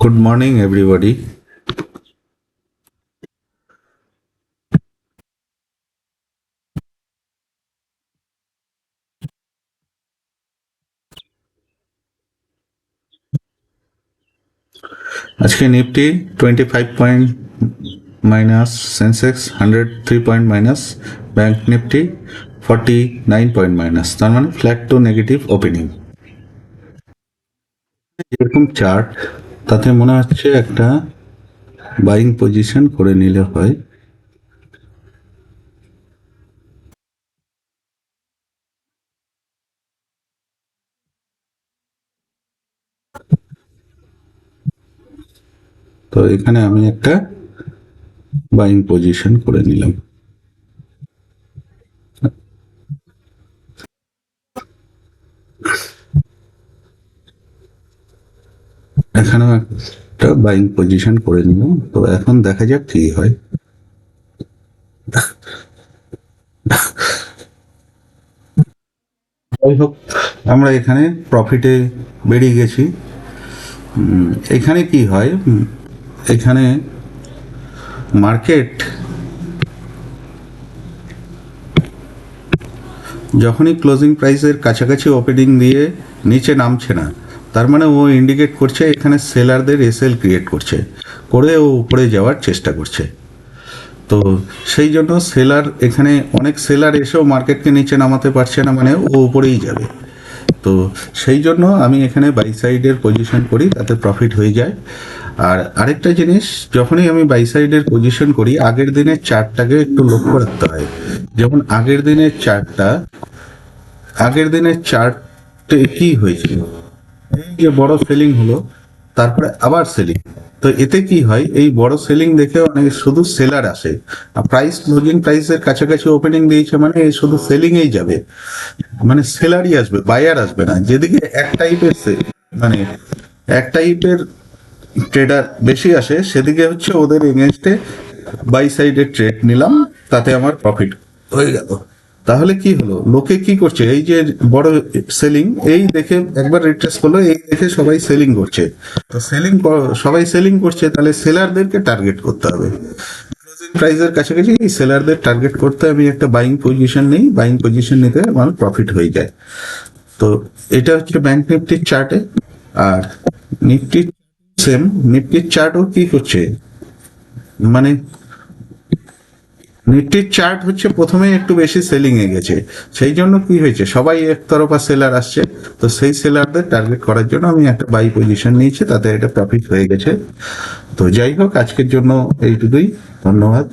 Good morning, everybody. আজকে Nifty 25 point minus, Sensex 103 point minus, bank Nifty 49 point minus, তার মানে flat two negative opening. এরকম chart তাতে মনে হচ্ছে একটা বাইং পজিশন করে নিলে হয়। তো এখানে আমি একটা বাইং পজিশন করে নিলাম। এখানেও একটা বাইং পজিশন করে নিলাম। তো এখন দেখা যাক কি হয়। যাই হোক, আমরা এখানে প্রফিটে বেরিয়ে গেছি। এখানে কি হয়, এখানে মার্কেট যখনই ক্লোজিং প্রাইসের কাছাকাছি ওপেনিং দিয়ে নিচে নামছে না, তার মানে ও ইন্ডিকেট করছে এখানে সেলারদের এসএল ক্রিয়েট করছে, করে ও উপরে যাওয়ার চেষ্টা করছে। তো সেই জন্য সেলার, এখানে অনেক সেলার এসেও মার্কেটকে নিচে নামাতে পারছে না, মানে ও উপরেই যাবে। তো সেই জন্য আমি এখানে বাই সাইডের পজিশন করি, তাতে প্রফিট হয়ে যায়। আর আরেকটা জিনিস, যখনই আমি বাই সাইডের পজিশন করি, আগের দিনের চার্টটাকে একটু লক্ষ্য রাখতে হয়। যেমন আগের দিনের চার্টে কি হয়েছিল, এই যে বড় সেলিং হলো, তারপরে আবার সেলিং। তো এতে কি হয়, এই বড় সেলিং দেখে অনেক শুধু সেলার আসে, আর প্রাইস ক্লোজিং প্রাইসের কাছাকাছি ওপেনিং দিয়েছে মানে এই শুধু সেলিং এই যাবে, মানে সেলারই আসবে, বায়ার আসবে না। যেদিকে মানে এক টাইপের ট্রেডার বেশি আসে, সেদিকে হচ্ছে ওদের এগেনস্টে বাই সাইডে ট্রেড নিলাম, তাতে আমার প্রফিট হয়ে গেল। তাহলে কি হলো, লোকে কি করছে, এই যে বড় সেলিং, এই দেখে একবার রিট্রেস করলো, এই দেখে সবাই সেলিং করছে। তো সবাই সেলিং করছে, তাহলে সেলারদেরকে টার্গেট করতে হবে। ক্লোজিং প্রাইসের কাছাকাছি এই সেলারদের টার্গেট করতে আমি একটা বাইং পজিশন নিই, বাইং পজিশন নিতে আমার প্রফিট হয়ে যায়। তো এটা হচ্ছে ব্যাংক নিফটির চার্টে। আর নিফটি সেম, নিফটির চার্টও কি করছে, মানে নিফটির চার্ট হচ্ছে প্রথমে একটু বেশি সেলিং এ গেছে, সেই জন্য কি হয়েছে, সবাই একতরফা সেলার আসছে। তো সেই সেলারদের টার্গেট করার জন্য আমি একটা বাই পজিশন নিয়েছি, তাতে এটা প্রফিট হয়ে গেছে। তো যাই হোক, আজকের জন্য এইটুকুই। ধন্যবাদ।